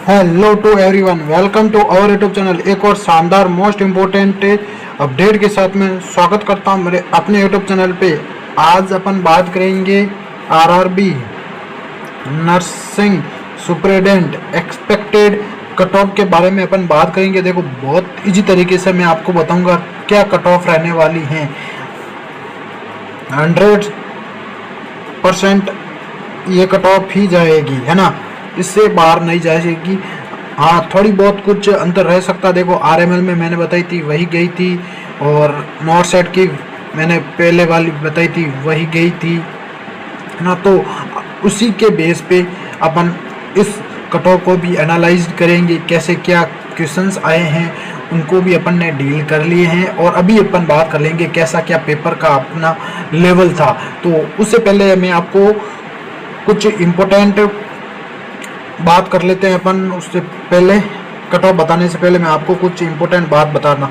Hello to everyone, welcome to our YouTube channel. एक और शानदार मोस्ट इम्पोर्टेंट अपडेट के साथ मैं स्वागत करता हूं मेरे अपने यूट्यूब चैनल पे। आज अपन बात करेंगे RRB nursing superintendent expected cut off के बारे में अपन बात करेंगे। देखो, बहुत इजी तरीके से मैं आपको बताऊंगा क्या कट ऑफ रहने वाली हैं। 100% ये कट ऑफ ही जाएगी, है ना, इससे बाहर नहीं जाएगी। हाँ, थोड़ी बहुत कुछ अंतर रह सकता। देखो, आरएमएल में मैंने बताई थी वही गई थी, और नॉर्थ साइड की मैंने पहले वाली बताई थी वही गई थी, है ना। तो उसी के बेस पे अपन इस कट ऑफ को भी एनालाइज करेंगे, कैसे क्या क्वेश्चंस आए हैं उनको भी अपन ने डील कर लिए हैं, और अभी अपन बात कर लेंगे कैसा क्या पेपर का अपना लेवल था। तो उससे पहले मैं आपको कुछ इम्पोर्टेंट बात कर लेते हैं अपन। उससे पहले कट ऑफ बताने से पहले मैं आपको कुछ इम्पोर्टेंट बात बताना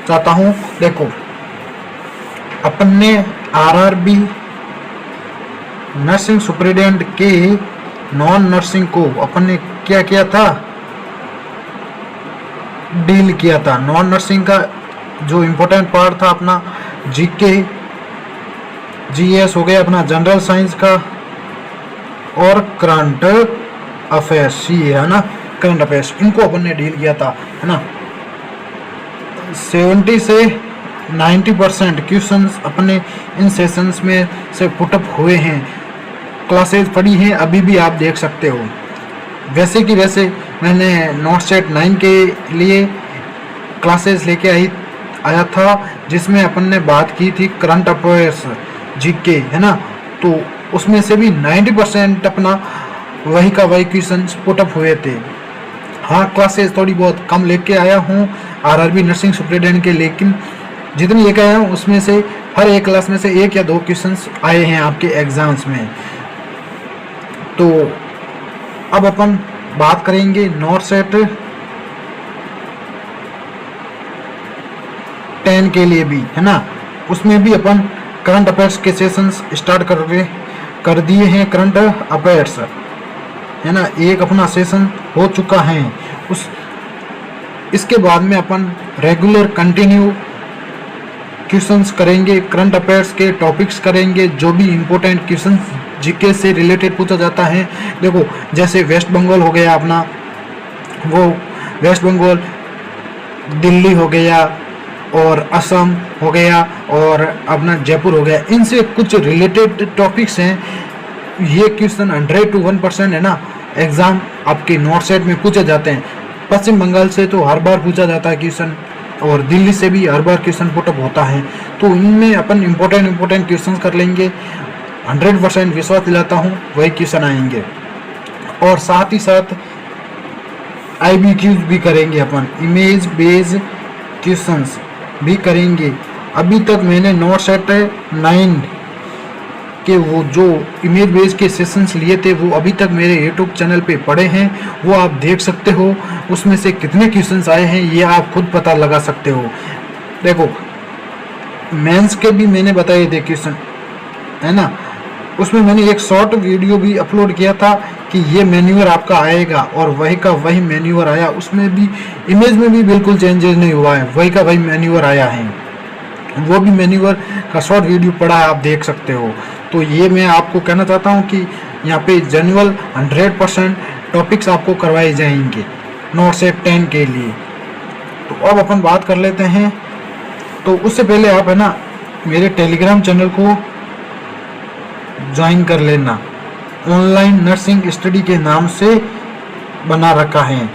चाहता हूँ। देखो, अपन ने आरआरबी नर्सिंग सुपरिटेंडेंट के नॉन नर्सिंग को अपन ने क्या किया था, डील किया था। नॉन नर्सिंग का जो इम्पोर्टेंट पार्ट था अपना जीके जीएस हो गया, अपना जनरल साइंस का, और करंट अफेयर्स, ये है ना, करंट अफेयर्स, इनको अपन ने डील किया था, है ना। 70 से 90% क्वेश्चंस अपने इन सेशंस में से पुटअप हुए हैं। क्लासेस पढ़ी हैं, अभी भी आप देख सकते हो। वैसे कि वैसे मैंने नॉर्थ सेट 9 के लिए क्लासेस लेके आया था, जिसमें अपन ने बात की थी करंट अफेयर्स जीके, है ना। तो उसमें से भी 90% अपना वही का वही क्वेश्चन पुटअप हुए थे। हाँ, क्लासेस थोड़ी बहुत कम लेके आया हूँ आरआरबी नर्सिंग सुपरिटेंडेंट के, लेकिन जितनी लेके आया हूँ उसमें से हर एक क्लास में से 1 या 2 क्वेश्चंस आए हैं आपके एग्जाम्स में। तो अब अपन बात करेंगे नॉर्थ सेट 10 के लिए भी, है ना। उसमें भी अपन करंट अफेयर्स के सेशंस स्टार्ट कर दिए हैं। करंट अफेयर्स, है ना, एक अपना सेशन हो चुका है। इसके बाद में अपन रेगुलर कंटिन्यू क्वेश्चंस करेंगे, करंट अफेयर्स के टॉपिक्स करेंगे, जो भी इम्पोर्टेंट क्वेश्चंस जीके से रिलेटेड पूछा जाता है। देखो, जैसे वेस्ट बंगाल हो गया अपना, वो वेस्ट बंगाल, दिल्ली हो गया, और असम हो गया, और अपना जयपुर हो गया, इनसे कुछ रिलेटेड टॉपिक्स हैं। ये क्वेश्चन 100 to 1% है ना, एग्जाम आपके नॉर्थ साइड में पूछे जाते हैं। पश्चिम बंगाल से तो हर बार पूछा जाता है क्वेश्चन, और दिल्ली से भी हर बार क्वेश्चन पुटअप होता है। तो इनमें अपन इम्पोर्टेंट क्वेश्चन कर लेंगे। 100% विश्वास दिलाता हूँ वही क्वेश्चन आएंगे, और साथ ही साथ IBQs भी करेंगे अपन, इमेज बेस्ड क्वेश्चंस भी करेंगे। अभी तक मैंने नॉर्थ सेट 9 के वो जो इमेज बेस के सेशंस लिए थे, वो अभी तक मेरे यूट्यूब चैनल पे पड़े हैं, वो आप देख सकते हो। उसमें से कितने क्वेश्चंस आए हैं ये आप खुद पता लगा सकते हो। देखो, मेंस के भी मैंने बताए थे क्वेश्चन, है ना। उसमें मैंने एक शॉर्ट वीडियो भी अपलोड किया था कि ये मैन्यूअर आपका आएगा, और वही का वही मैन्यूअर आया। उसमें भी इमेज में भी बिल्कुल चेंजेस नहीं हुआ है, वही का वही मैन्यूअर आया है। वो भी मैन्यूअर का शॉर्ट वीडियो पड़ा है, आप देख सकते हो। तो ये मैं आपको कहना चाहता हूँ कि यहाँ पे जेन्युइन 100% टॉपिक्स आपको करवाए जाएंगे नॉर्थ सेट 10 के लिए। तो अब अपन बात कर लेते हैं। तो उससे पहले आप, है ना, मेरे टेलीग्राम चैनल को ज्वाइन कर लेना। ऑनलाइन नर्सिंग स्टडी के नाम से बना रखा है,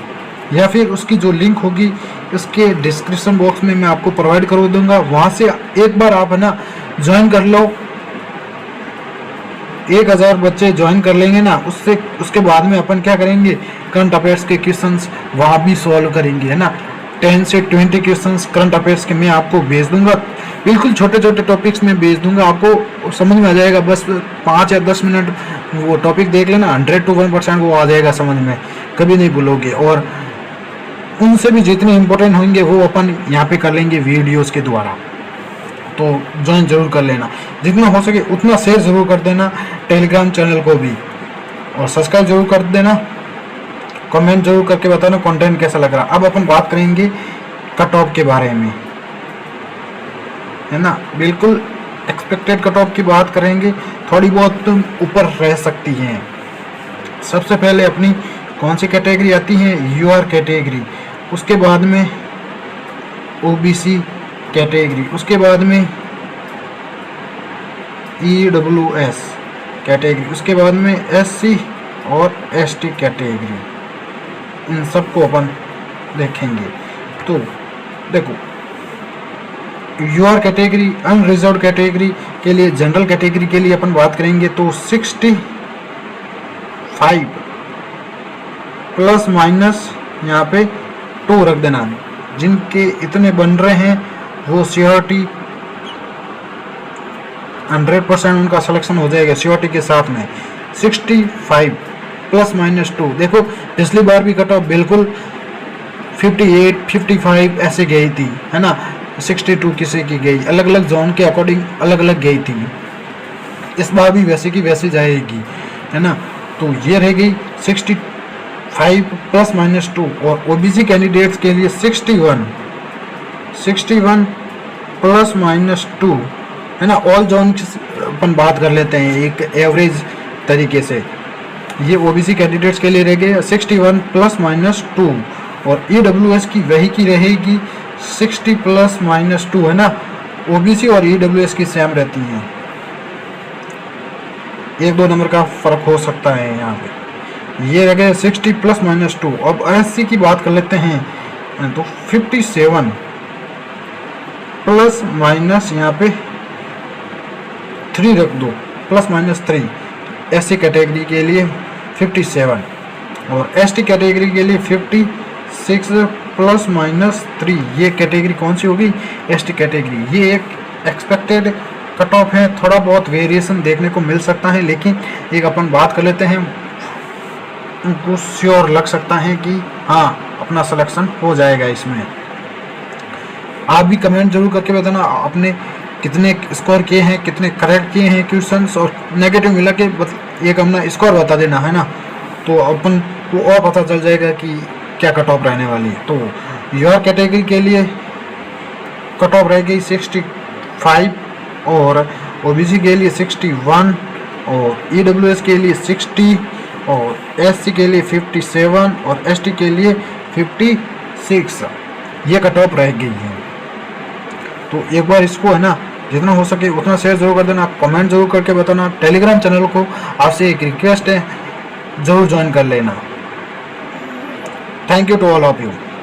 या फिर उसकी जो लिंक होगी इसके डिस्क्रिप्शन बॉक्स में मैं आपको प्रोवाइड कर दूंगा। वहाँ से एक बार आप, है ना, ज्वाइन कर लो। 1000 बच्चे ज्वाइन कर लेंगे ना, उसके बाद में अपन क्या करेंगे, करंट अफेयर्स के क्वेश्चंस वहाँ भी सॉल्व करेंगे, है ना। 10 से 20 क्वेश्चंस करंट अफेयर्स के मैं आपको भेज दूंगा। बिल्कुल छोटे छोटे टॉपिक्स में भेज दूंगा, आपको समझ में आ जाएगा। बस 5 या 10 मिनट वो टॉपिक देख लेना, 100 to 1% वो आ जाएगा समझ में, कभी नहीं भूलोगे। और उनसे भी जितने इंपॉर्टेंट होंगे वो अपन यहाँ पे कर लेंगे वीडियोस के द्वारा। तो ज्वाइन जरूर कर लेना, जितना हो सके उतना शेयर जरूर कर देना टेलीग्राम चैनल को भी, और सब्सक्राइब जरूर कर देना। कमेंट जरूर करके बताना कंटेंट कैसा लग रहा। अब अपन बात करेंगे कट ऑफ के बारे में, है ना। बिल्कुल एक्सपेक्टेड कट ऑफ की बात करेंगे, थोड़ी बहुत तुम ऊपर रह सकती हैं। सबसे पहले अपनी कौन सी कैटेगरी आती है, यूआर कैटेगरी, उसके बाद में ओबीसी कैटेगरी, उसके बाद में ईडब्ल्यूएस कैटेगरी, उसके बाद में एससी और एसटी कैटेगरी। इन सबको अपन देखेंगे। तो देखो, यूआर कैटेगरी अनरिजर्व्ड कैटेगरी के लिए, जनरल कैटेगरी के लिए अपन बात करेंगे तो 65 प्लस माइनस यहाँ पे 2 रख देना। जिनके इतने बन रहे हैं वो सीआरटी 100% उनका सिलेक्शन हो जाएगा सीआरटी के साथ में। 65 प्लस माइनस 2, देखो पिछली बार भी कट ऑफ बिल्कुल 58 55 ऐसे गई थी, है ना। 62 किसी की गई, अलग अलग जोन के अकॉर्डिंग अलग अलग गई थी। इस बार भी वैसे की वैसी जाएगी, है ना। तो ये रहेगी 65 प्लस माइनस 2। और ओबीसी कैंडिडेट्स के लिए 61 प्लस माइनस 2, है ना। ऑल जोन की अपन बात कर लेते हैं एक एवरेज तरीके से। ये ओबीसी कैंडिडेट्स के लिए रहेगा 61 प्लस माइनस 2। और ईडब्ल्यूएस की वही की रहेगी 60 प्लस माइनस 2, है ना। ओबीसी और ईडब्ल्यूएस की सेम रहती हैं, 1-2 नंबर का फर्क हो सकता है यहाँ पे। ये रह गए 60 प्लस माइनस 2। अब एससी की बात कर लेते हैं तो 57 प्लस माइनस यहाँ पे 3 रख दो, प्लस माइनस 3 एससी कैटेगरी के लिए 57। और एसटी कैटेगरी के लिए 56 प्लस माइनस 3। ये कैटेगरी कौन सी होगी, एसटी कैटेगरी। ये एक एक्सपेक्टेड कट ऑफ है, थोड़ा बहुत वेरिएशन देखने को मिल सकता है, लेकिन एक अपन बात कर लेते हैं, उनको श्योर लग सकता है कि हाँ अपना सिलेक्शन हो जाएगा इसमें। आप भी कमेंट जरूर करके बताना आपने कितने स्कोर किए हैं, कितने करेक्ट किए हैं क्वेश्चंस, और नेगेटिव मिला के एक अपना स्कोर बता देना, है ना। तो अपन को और पता चल जाएगा कि क्या कट ऑफ रहने वाली है। तो यूआर कैटेगरी के लिए कट ऑफ रहेगी 65 और ओबीसी के लिए 61 और ईडब्ल्यूएस के लिए 60 और एससी के लिए 57 और एसटी के लिए 56। ये कट ऑफ रह गई है। तो एक बार इसको, है ना, जितना हो सके उतना शेयर जरूर कर देना, कमेंट जरूर करके बताना। टेलीग्राम चैनल को आपसे एक रिक्वेस्ट है, जरूर ज्वाइन कर लेना। Thank you to all of you.